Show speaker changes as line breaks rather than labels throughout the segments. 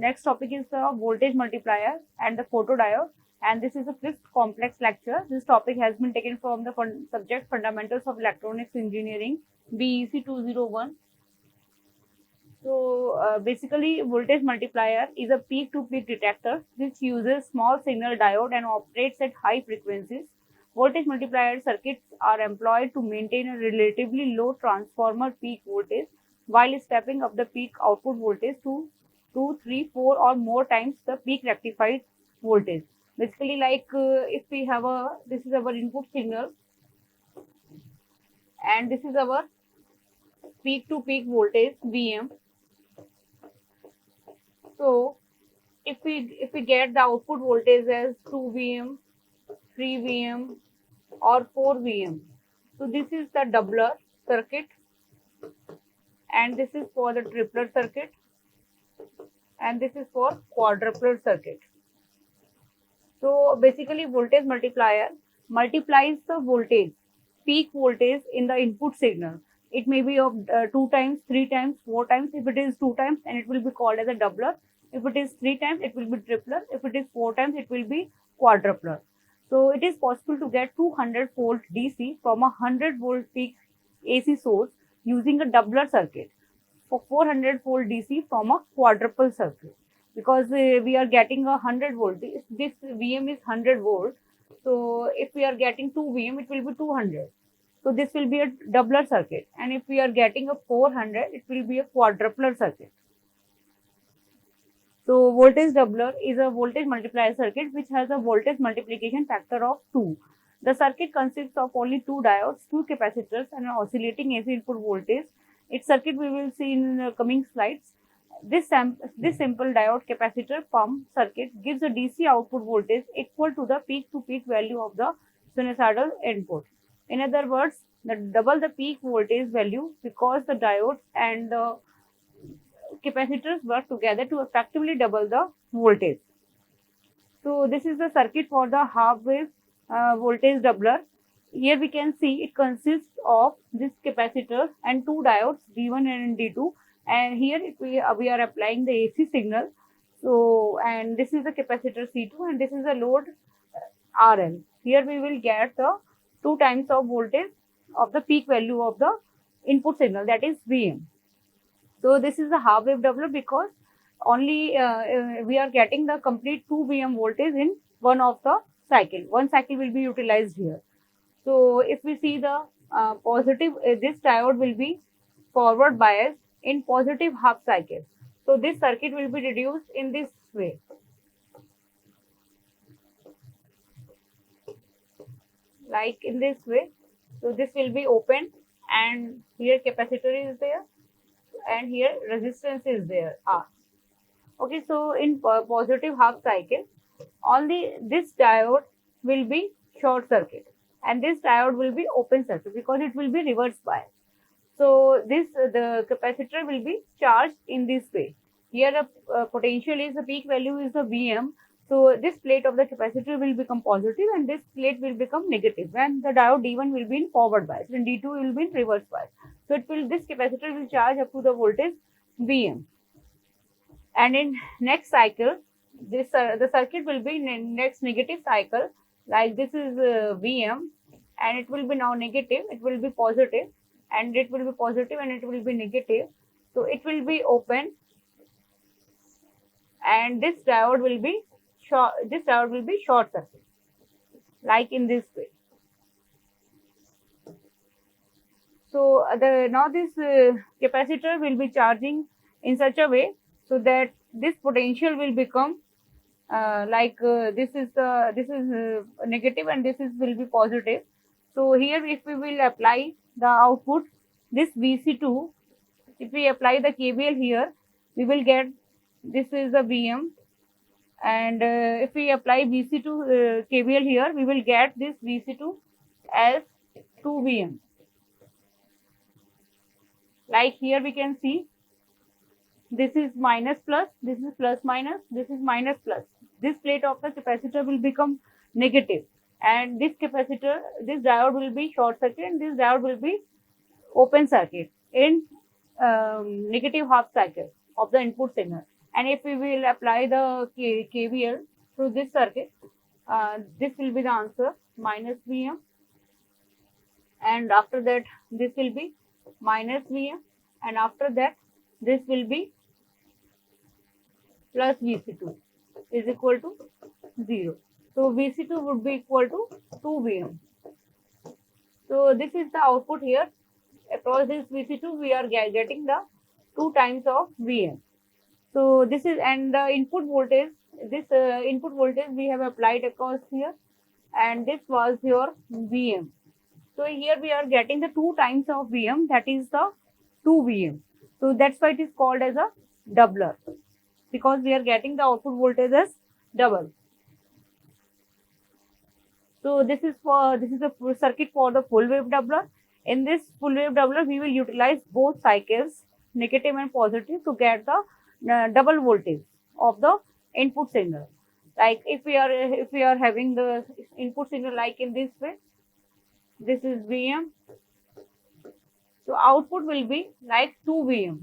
next topic is the voltage multiplier and the photodiode, and this is a fifth complex lecture. This topic has been taken from the subject Fundamentals of Electronics Engineering, BEC 201. So basically, voltage multiplier is a peak-to-peak detector which uses small signal diode and operates at high frequencies. Voltage multiplier circuits are employed to maintain a relatively low transformer peak voltage while stepping up the peak output voltage to 2, 3, 4 or more times the peak rectified voltage. Basically, like if we have this is our input signal and this is our peak-to-peak voltage Vm. So if we get the output voltage as 2 Vm, 3 Vm or 4 Vm, so this is the doubler circuit and this is for the tripler circuit and this is for quadrupler circuit. So basically, voltage multiplier multiplies the voltage, peak voltage in the input signal. It may be of 2 times, 3 times, 4 times. If it is 2 times, then it will be called as a doubler. If it is 3 times, it will be tripler. If it is 4 times, it will be quadrupler. So it is possible to get 200 volt DC from a 100 volt peak AC source using a doubler circuit, for 400 volt DC from a quadruple circuit, because we are getting a 100 volt. This Vm is 100 volt. So if we are getting 2 Vm, it will be 200. So this will be a doubler circuit, and if we are getting a 400, it will be a quadrupler circuit. So voltage doubler is a voltage multiplier circuit which has a voltage multiplication factor of 2. The circuit consists of only 2 diodes, 2 capacitors and an oscillating AC input voltage. Its circuit we will see in coming slides. This simple diode capacitor pump circuit gives a DC output voltage equal to the peak-to-peak value of the sinusoidal input. In other words, double the peak voltage value because the diodes and the capacitors work together to effectively double the voltage. So this is the circuit for the half wave voltage doubler. Here we can see it consists of this capacitor and 2 diodes D1 and D2, and here if we are applying the AC signal. So, and this is the capacitor C2 and this is the load RL. Here we will get the 2 times of voltage of the peak value of the input signal, that is Vm. So this is the half wave doubler because only we are getting the complete 2 Vm voltage in one of the cycle. One cycle will be utilized here. So if we see the positive, this diode will be forward biased in positive half cycle. So this circuit will be reduced in this way. Like in this way. So this will be open and here capacitor is there and here resistance is there, R. Okay, so in positive half cycle, only this diode will be short circuit and this diode will be open circuit because it will be reverse bias. So this the capacitor will be charged in this way. Here the potential is the peak value is the Vm. So this plate of the capacitor will become positive and this plate will become negative, and the diode D1 will be in forward bias and D2 will be in reverse bias. So this capacitor will charge up to the voltage Vm. And in next cycle, this the circuit will be in next negative cycle. Like this is Vm and it will be now negative, it will be positive and it will be positive and it will be negative. So it will be open and this diode will be short circuit, like in this way. So now this capacitor will be charging in such a way so that this potential will become this is negative and this will be positive. So here if we will apply the output, this VC2, if we apply the KVL here, we will get this is the Vm, and if we apply VC2 KVL here, we will get this VC2 as 2 Vm. Like here we can see this is minus plus, this is plus minus, this is minus plus. This plate of the capacitor will become negative and this capacitor, this diode will be short circuit and this diode will be open circuit in negative half cycle of the input signal. And if we will apply the KVL through this circuit, this will be the answer, minus Vm, and after that this will be minus Vm, and after that this will be plus Vc2 is equal to 0. So Vc2 would be equal to 2 Vm. So this is the output here. Across this Vc2 we are getting the 2 times of Vm. So this is, and the input voltage, this input voltage we have applied across here, and this was your Vm. So here we are getting the 2 times of Vm, that is the 2 Vm. So that's why it is called as a doubler, because we are getting the output voltage as double. So this is a circuit for the full wave doubler. In this full wave doubler, we will utilize both cycles, negative and positive, to get the double voltage of the input signal. Like if we are having the input signal like in this way, this is Vm. So output will be like 2 Vm,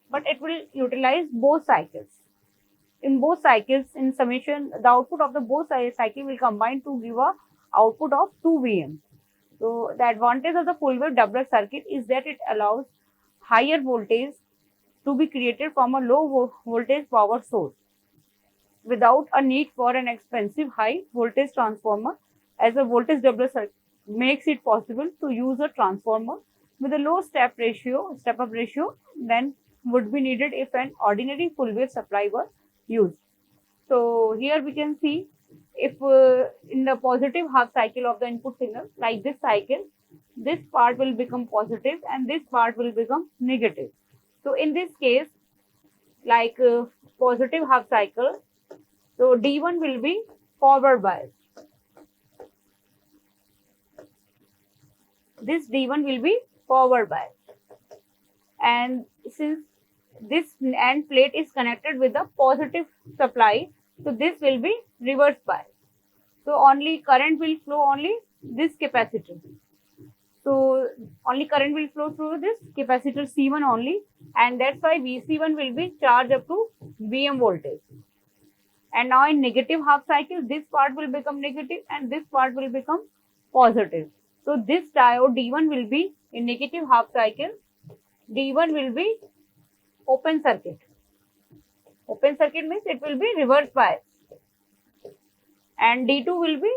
but it will utilize both cycles. In both cycles, in summation, the output of the both cycle will combine to give a output of 2 Vm. So the advantage of the full wave doubler circuit is that it allows higher voltage to be created from a low voltage power source without a need for an expensive high voltage transformer, as a voltage doubler circuit makes it possible to use a transformer with a low step up ratio than would be needed if an ordinary full wave supply were used. So here we can see, if in the positive half cycle of the input signal, like this cycle, this part will become positive and this part will become negative. So in this case, like positive half cycle, so D1 will be forward bias. This D1 will be forward bias, and since this AND plate is connected with the positive supply, so this will be reverse bias. So only current will flow only this capacitor. So only current will flow through this capacitor C1 only, and that's why Vc1 will be charged up to Vm voltage. And now in negative half cycle, this part will become negative and this part will become positive. So this diode D1 will be in negative half cycle. D1 will be open circuit. Open circuit means it will be reverse bias. And D2 will be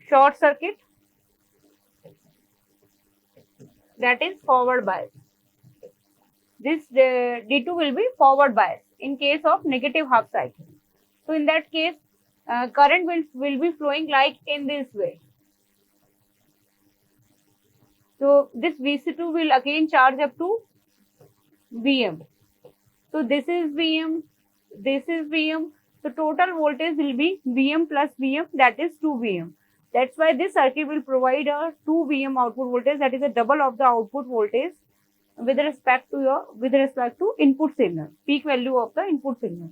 short circuit, that is forward bias. This D2 will be forward bias in case of negative half cycle. So in that case, current will be flowing like in this way. So this Vc2 will again charge up to Vm. So this is Vm, this is Vm. So total voltage will be Vm plus Vm, that is 2 Vm. That's why this circuit will provide a 2 Vm output voltage, that is a double of the output voltage with respect to input signal, peak value of the input signal.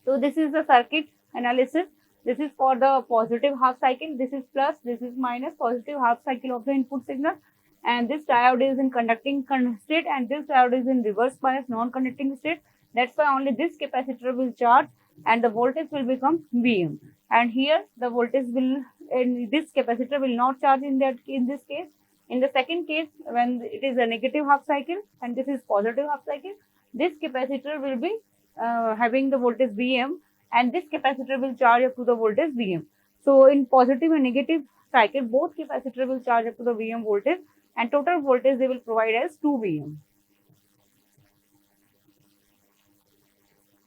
So this is the circuit analysis. This is for the positive half cycle, this is plus, this is minus, positive half cycle of the input signal. And this diode is in conducting state and this diode is in reverse bias non-conducting state. That's why only this capacitor will charge and the voltage will become Vm. And here the voltage will, in this capacitor will not charge in this case. In the second case, when it is a negative half cycle and this is positive half cycle, this capacitor will be having the voltage Vm and this capacitor will charge up to the voltage Vm. So in positive and negative cycle, both capacitor will charge up to the Vm voltage and total voltage they will provide as 2 Vm.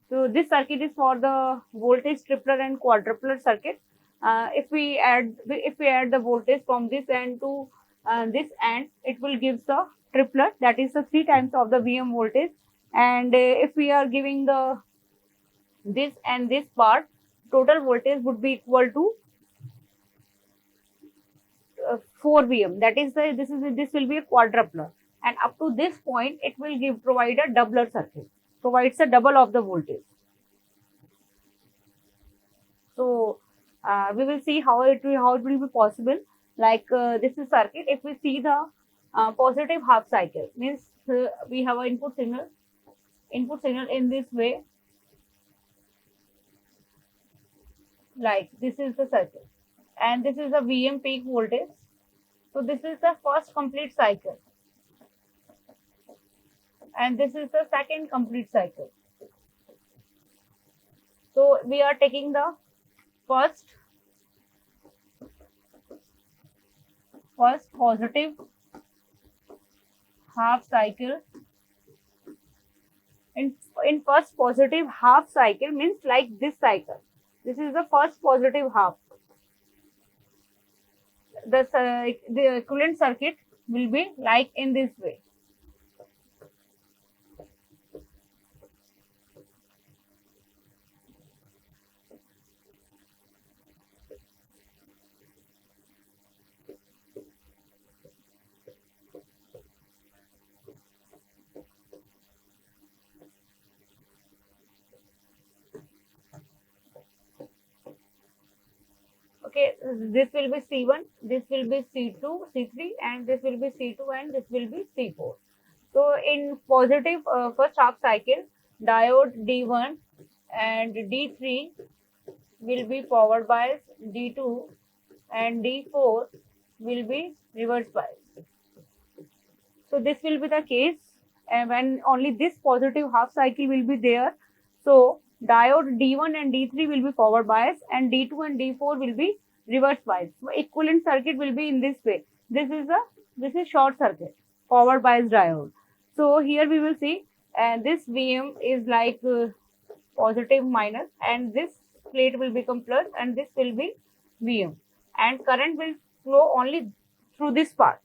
So this circuit is for the voltage tripler and quadrupler circuit. If we add the voltage from this end to this end, it will give the tripler, that is the 3 times of the Vm voltage. And if we are giving the this and this part, total voltage would be equal to 4 Vm. That is this will be a quadrupler, and up to this point it will provide a doubler circuit, provides a double of the voltage. So we will see how it will be possible. Like this is circuit. If we see the positive half cycle means we have an input signal in this way, like this is the circuit, and this is the Vm peak voltage. So this is the first complete cycle, and this is the second complete cycle. So we are taking the first positive half cycle. In first positive half cycle means like this cycle. This is the first positive half. The equivalent circuit will be like in this way. Okay, this will be C1, this will be C2, C3, and this will be C2, and this will be C4. So in positive first half cycle, diode D1 and D3 will be forward bias, D2 and D4 will be reverse bias. So this will be the case, and when only this positive half cycle will be there. So diode D1 and D3 will be forward bias, and D2 and D4 will be reverse bias. So equivalent circuit will be in this way. This is short circuit, forward bias diode. So here we will see, and this Vm is like positive minus, and this plate will become plus, and this will be Vm, and current will flow only through this part.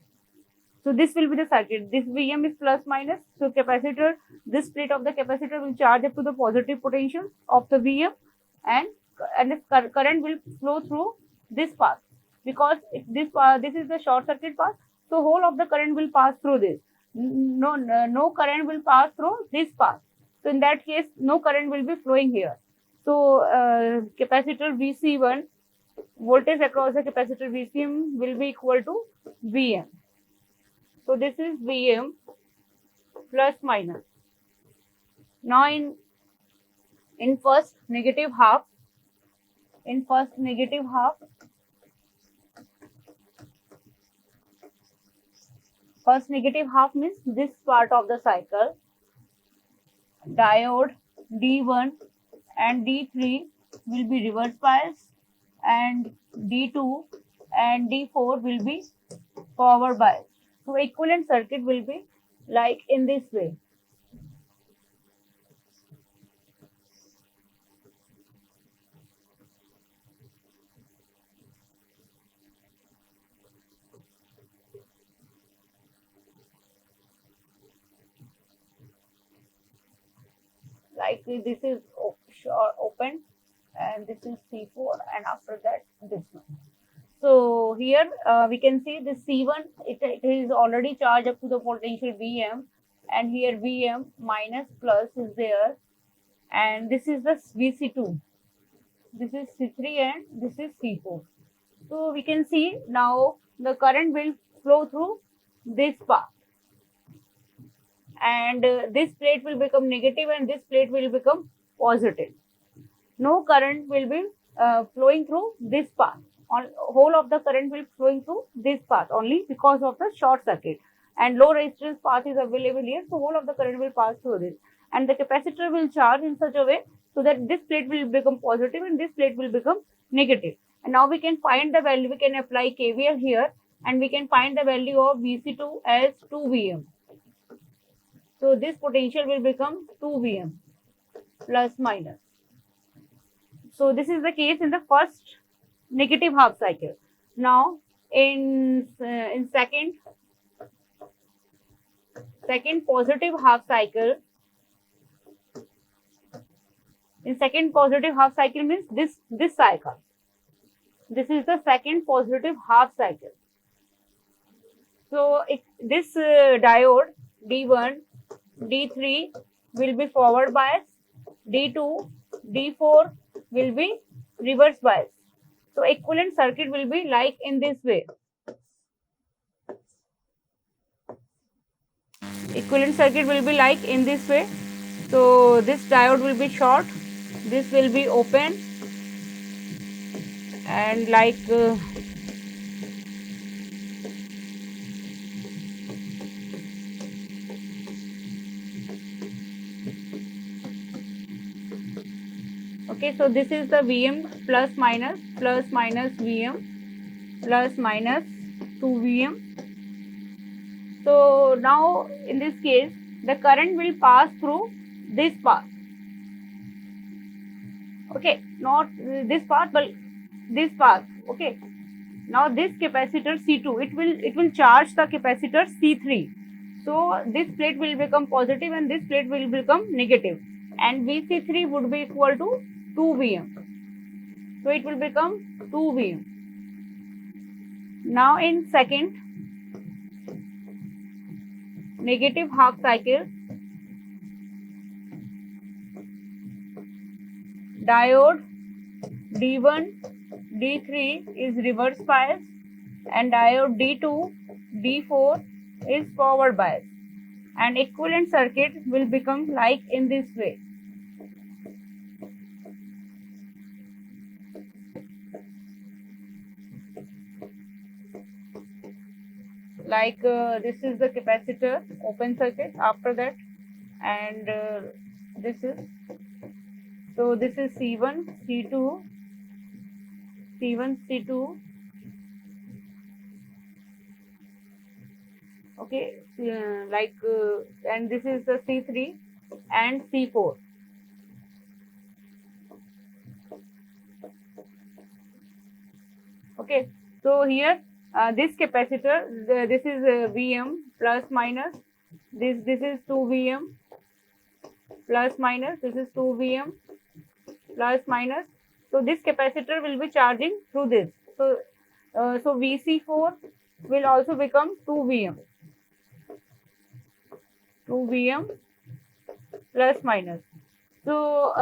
So this will be the circuit. This Vm is plus minus. So capacitor, this plate of the capacitor will charge up to the positive potential of the Vm, and this current will flow through this path, because this is the short circuit path. So whole of the current will pass through this. No current will pass through this path. So in that case, no current will be flowing here. So capacitor Vc1, voltage across the capacitor Vcm will be equal to Vm. So this is Vm plus minus. Now in first negative half, first negative half means this part of the cycle, diode D1 and D3 will be reverse bias, and D2 and D4 will be forward bias. So equivalent circuit will be like in this way. Like this is open, and this is C4, and after that this one. So here we can see this C1, it is already charged up to the potential Vm, and here Vm minus plus is there, and this is the Vc2, this is C3, and this is C4. So we can see now the current will flow through this path, and this plate will become negative, and this plate will become positive. No current will be flowing through this path. Whole of the current will flowing through this path only because of the short circuit, and low resistance path is available here. So whole of the current will pass through this, and the capacitor will charge in such a way so that this plate will become positive and this plate will become negative. And now we can find the value. We can apply KVL here, and we can find the value of Vc2 as 2 Vm. So this potential will become 2 Vm plus minus. So this is the case in the first negative half cycle. Now in second positive half cycle, in second positive half cycle means this cycle. This is the second positive half cycle. So this diode D1, D3 will be forward bias, D2, D4 will be reverse bias. So equivalent circuit will be like in this way. Equivalent circuit will be like in this way. So this diode will be short, this will be open, and like okay, so this is the Vm plus minus Vm plus minus 2 Vm. So now in this case the current will pass through this path. Okay, not this path but this path. Okay, now this capacitor C2, it will charge the capacitor C3. So this plate will become positive and this plate will become negative, and Vc3 would be equal to 2 Vm. So it will become 2 Vm. Now in second negative half cycle, diode D1, D3 is reverse bias, and diode D2, D4 is forward bias, and equivalent circuit will become like in this way. Like this is the capacitor open circuit after that, and this is, so this is C1, C2, C1, C2. Okay, and this is the C3 and C4. Okay, so here this capacitor, this is Vm plus minus, this is 2 Vm plus minus, this is 2 Vm plus minus. So this capacitor will be charging through this. So so Vc4 will also become 2 Vm, 2 Vm plus minus. So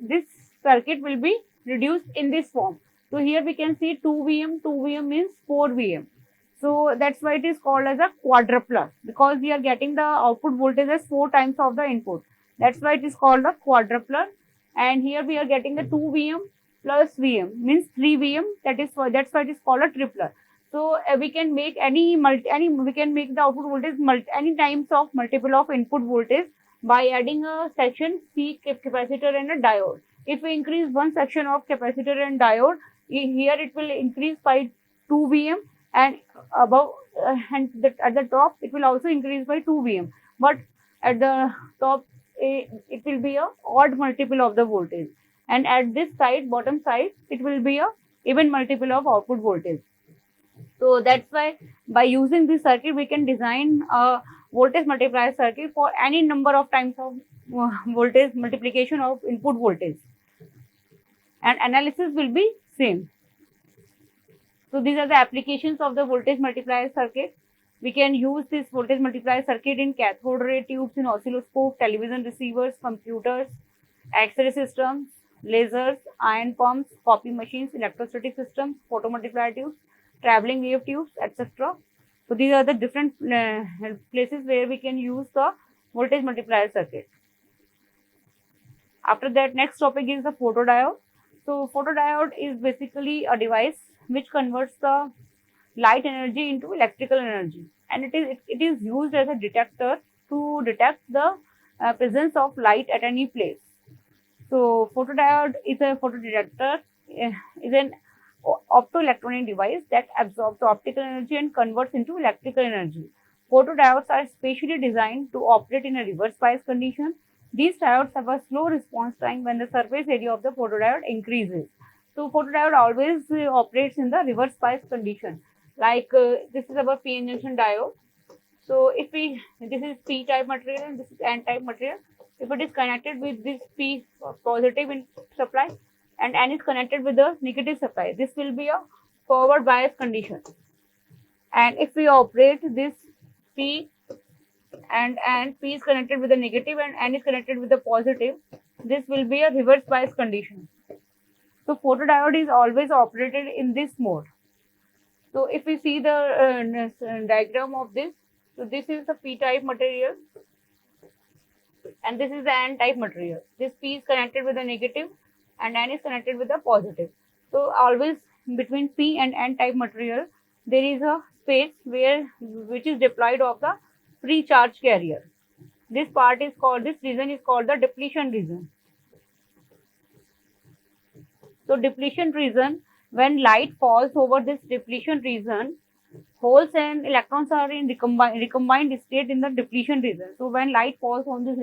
this circuit will be reduced in this form. So here we can see 2 Vm means 4 Vm. So that's why it is called as a quadrupler, because we are getting the output voltage as 4 times of the input. That's why it is called a quadrupler. And here we are getting the 2 Vm plus Vm means 3 Vm. That's why it is called a tripler. So we can make we can make the output voltage any times of multiple of input voltage by adding a section C capacitor and a diode. If we increase one section of capacitor and diode, here it will increase by 2 Vm, and above and at the top it will also increase by 2 Vm, but at the top it will be a odd multiple of the voltage, and at this side, bottom side, it will be a even multiple of output voltage. So that's why by using this circuit we can design a voltage multiplier circuit for any number of times of voltage multiplication of input voltage, and analysis will be same. So these are the applications of the voltage multiplier circuit. We can use this voltage multiplier circuit in cathode ray tubes, in oscilloscope, television receivers, computers, X-ray systems, lasers, ion pumps, copy machines, electrostatic systems, photomultiplier tubes, traveling wave tubes, etc. So these are the different places where we can use the voltage multiplier circuit. After that, next topic is the photodiode. So photodiode is basically a device which converts the light energy into electrical energy, and it is used as a detector to detect the presence of light at any place. So photodiode is a photodetector, is an optoelectronic device that absorbs the optical energy and converts into electrical energy. Photodiodes are specially designed to operate in a reverse bias condition. These diodes have a slow response time when the surface area of the photodiode increases. So photodiode always operates in the reverse bias condition. Like this is our PN junction diode. So if this is P type material and this is N type material. If it is connected with this P positive in supply and N is connected with the negative supply, this will be a forward bias condition. And if we operate this P and P is connected with the negative and N is connected with the positive, this will be a reverse bias condition. So photodiode is always operated in this mode. So if we see the diagram of this, So this is the p-type material and this is the n-type material. This p is connected with the negative and n is connected with the positive. So always between p and n-type material there is a space which is diploid of the free charge carrier. This region is called the depletion region. So depletion region, when light falls over this depletion region, holes and electrons are in recombined state in the depletion region. So when light falls on this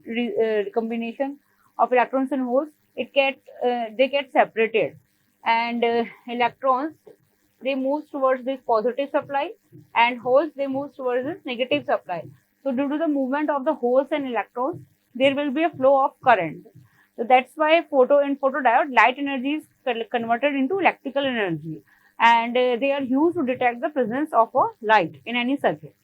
recombination of electrons and holes, they get separated, and electrons they move towards this positive supply, and holes they move towards this negative supply. So due to the movement of the holes and electrons, there will be a flow of current. So that's why photodiode light energy is converted into electrical energy, and they are used to detect the presence of a light in any circuit.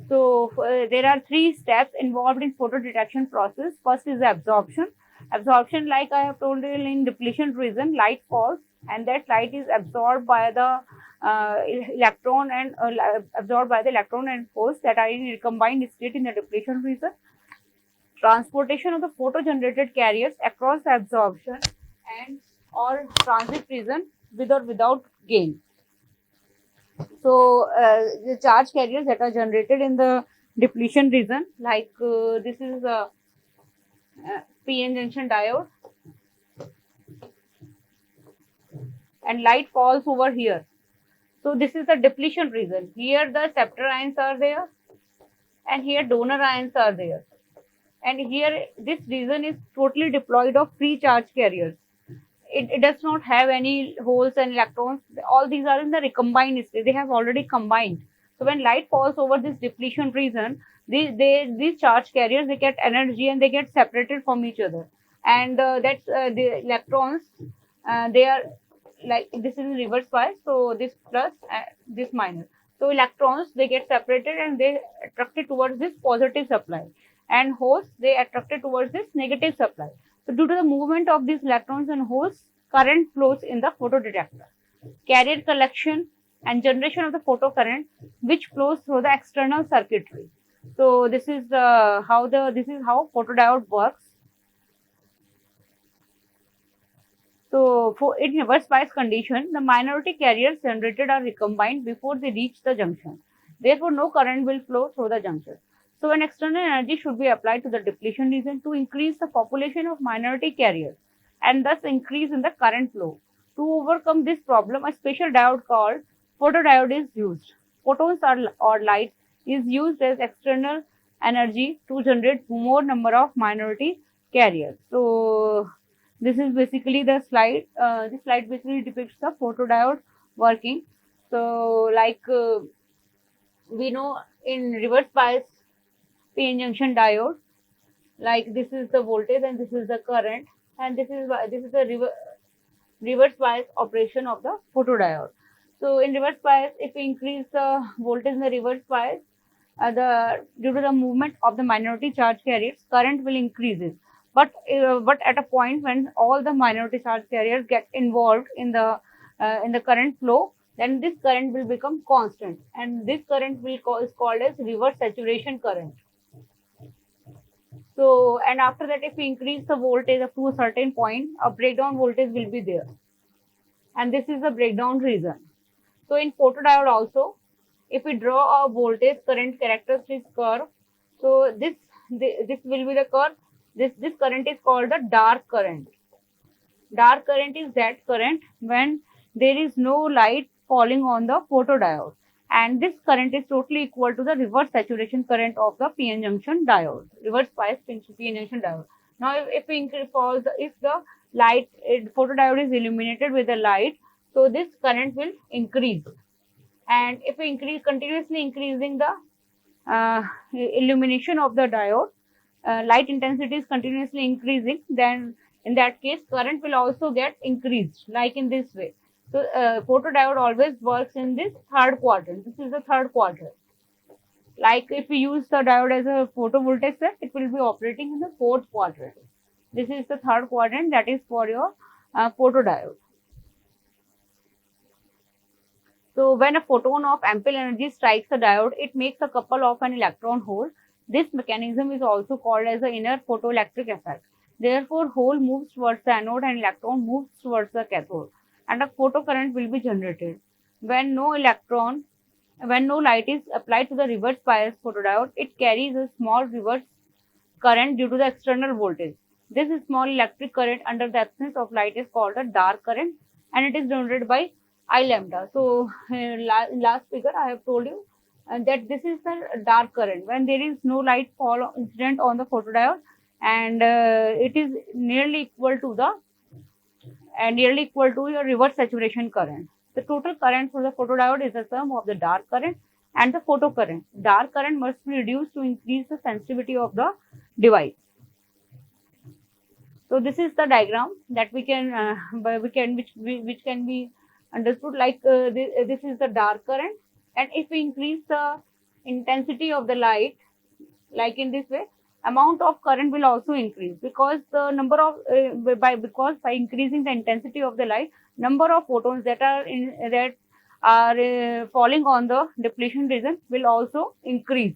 So there are 3 steps involved in photo detection process. First is absorption. Absorption, like I have told you, in depletion region, light falls and that light is absorbed by the electron and holes that are in recombined state in the depletion region. Transportation of the photo generated carriers across the absorption and or transit region with or without gain. So the charge carriers that are generated in the depletion region, like this is a PN junction diode, and light falls over here. So this is the depletion region. Here the acceptor ions are there, and here donor ions are there. And here this region is totally deployed of free charge carriers. It does not have any holes and electrons. All these are in the recombined state. They have already combined. So when light falls over this depletion region, these charge carriers, they get energy and they get separated from each other. And the electrons, they are like, this is reverse bias. So this plus, this minus. So electrons, they get separated and they attracted towards this positive supply. And holes, they attracted towards this negative supply. So due to the movement of these electrons and holes, current flows in the photodetector. Carrier collection and generation of the photocurrent, which flows through the external circuitry. So this is how photodiode works. So in reverse bias condition, the minority carriers generated are recombined before they reach the junction. Therefore, no current will flow through the junction. So an external energy should be applied to the depletion region to increase the population of minority carriers and thus increase in the current flow. To overcome this problem, a special diode called photodiode is used. Photons or light is used as external energy to generate more number of minority carriers. So this is basically the slide. This slide basically depicts the photodiode working. So like we know in reverse bias PN junction diode, like this is the voltage and this is the current, and this is the reverse bias operation of the photodiode. So in reverse bias, if we increase the voltage in the reverse bias, due to the movement of the minority charge carriers, current will increase. But at a point when all the minority charge carriers get involved in the current flow, then this current will become constant, and this current is called as reverse saturation current. So, and after that, if we increase the voltage up to a certain point, a breakdown voltage will be there. And this is the breakdown region. So, in photodiode also, if we draw a voltage current characteristic curve, so this will be the curve. This current is called the dark current. Dark current is that current when there is no light falling on the photodiode. And this current is totally equal to the reverse saturation current of the PN junction diode, reverse bias PN junction diode. Now, if the photodiode is illuminated with the light, so this current will increase. And if we continuously increasing the illumination of the diode, light intensity is continuously increasing, then in that case, current will also get increased, like in this way. So, photodiode always works in this third quadrant. This is the third quadrant. Like if we use the diode as a photovoltaic cell, it will be operating in the fourth quadrant. This is the third quadrant, that is for your photodiode. So when a photon of ample energy strikes a diode, it makes a couple of an electron hole. This mechanism is also called as the inner photoelectric effect. Therefore, hole moves towards the anode and electron moves towards the cathode, and a photocurrent will be generated. When no electron, when no light is applied to the reverse bias photodiode, it carries a small reverse current due to the external voltage. This small electric current under the absence of light is called a dark current, and it is denoted by I lambda. So, in last figure I have told you that this is the dark current when there is no light fall incident on the photodiode, and it is nearly equal to your reverse saturation current. The total current for the photodiode is the sum of the dark current and the photocurrent. Dark current must be reduced to increase the sensitivity of the device. So this is the diagram that which can be understood like this is the dark current, and if we increase the intensity of the light like in this way, amount of current will also increase, because the number of by increasing the intensity of the light, number of photons that are falling on the depletion region will also increase.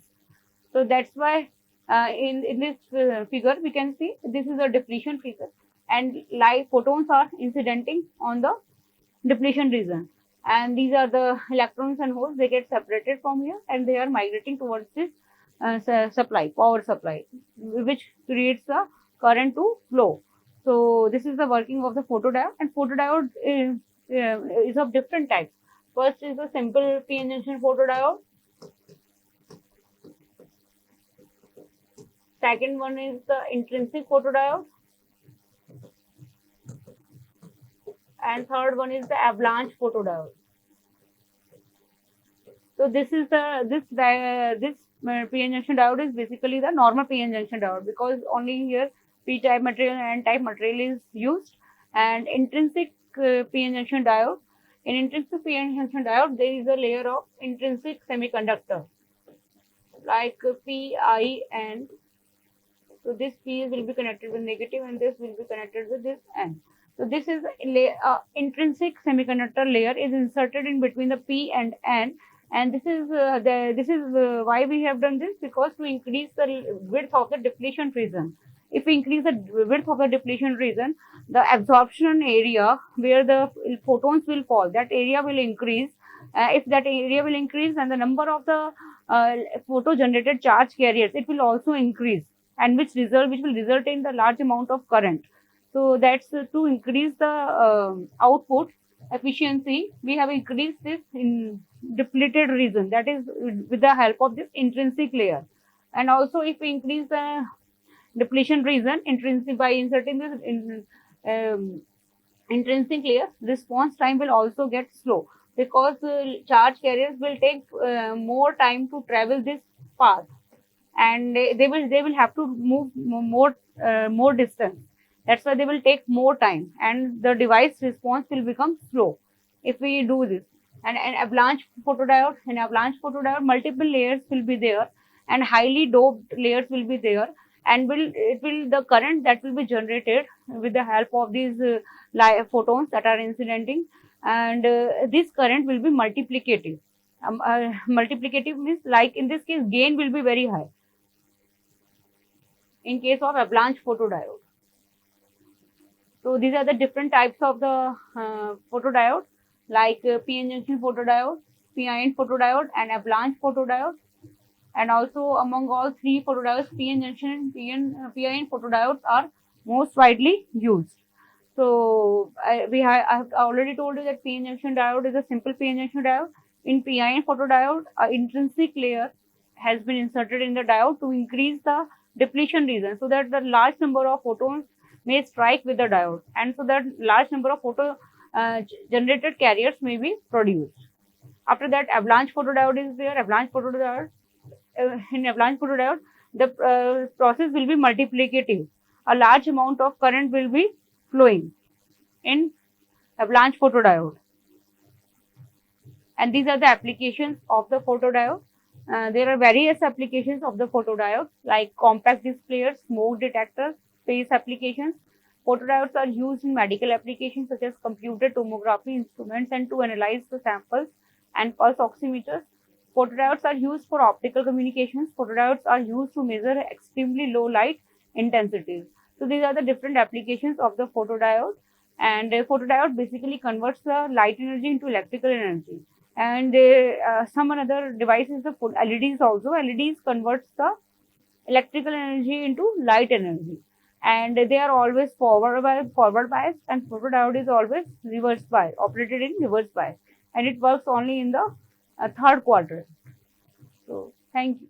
So that's why in this figure we can see this is a depletion figure, and light photons are incidenting on the depletion region, and these are the electrons and holes. They get separated from here and they are migrating towards this power supply, which creates the current to flow. So this is the working of the photodiode, and photodiode is of different types. First is the simple p-n junction photodiode. Second one is the intrinsic photodiode, and third one is the avalanche photodiode. So this is this p-n junction diode is basically the normal p-n junction diode, because only here p-type material and n-type material is used. And intrinsic p-n junction diode, in intrinsic p-n junction diode there is a layer of intrinsic semiconductor like p, I, and so this p will be connected with negative and this will be connected with this n. So this is intrinsic semiconductor layer is inserted in between the p and n, and this is why we have done this, because to increase the width of the depletion region. If we increase the width of the depletion region, the absorption area where the photons will fall, that area will increase. If that area will increase, then the number of the photo generated charge carriers, it will also increase, and which will result in the large amount of current. So that's to increase the output efficiency. We have increased this in depleted region, that is with the help of this intrinsic layer. And also if we increase the depletion region intrinsic by inserting this intrinsic layer, response time will also get slow, because charge carriers will take more time to travel this path, and they will have to move more distance. That's why they will take more time, and the device response will become slow if we do this. And an avalanche photodiode, multiple layers will be there, and highly doped layers will be there, and the current that will be generated with the help of these photons that are incidenting, and this current will be multiplicative. Multiplicative means, like in this case, gain will be very high in case of avalanche photodiode. So these are the different types of the photodiode, like p-n junction photodiode, p-ion photodiode, and avalanche photodiode. And also among all three photodiodes, p-n junction and p-ion photodiodes are most widely used. So I have already told you that p-n junction diode is a simple p-n junction diode. In p-ion photodiode, an intrinsic layer has been inserted in the diode to increase the depletion region, so that the large number of photons may strike with the diode, and so that large number of generated carriers may be produced. After that, avalanche photodiode is there. In avalanche photodiode, the process will be multiplicative. A large amount of current will be flowing in avalanche photodiode. And these are the applications of the photodiode. There are various applications of the photodiode, like compact displayers, smoke detectors, space applications. Photodiodes are used in medical applications such as computed tomography instruments and to analyze the samples and pulse oximeters. Photodiodes are used for optical communications. Photodiodes are used to measure extremely low light intensities. So these are the different applications of the photodiode. And photodiode basically converts the light energy into electrical energy. And some another devices, the LEDs also. LEDs converts the electrical energy into light energy, and they are always forward bias, and photodiode is always reverse bias, operated in reverse bias, and it works only in the third quarter. So thank you.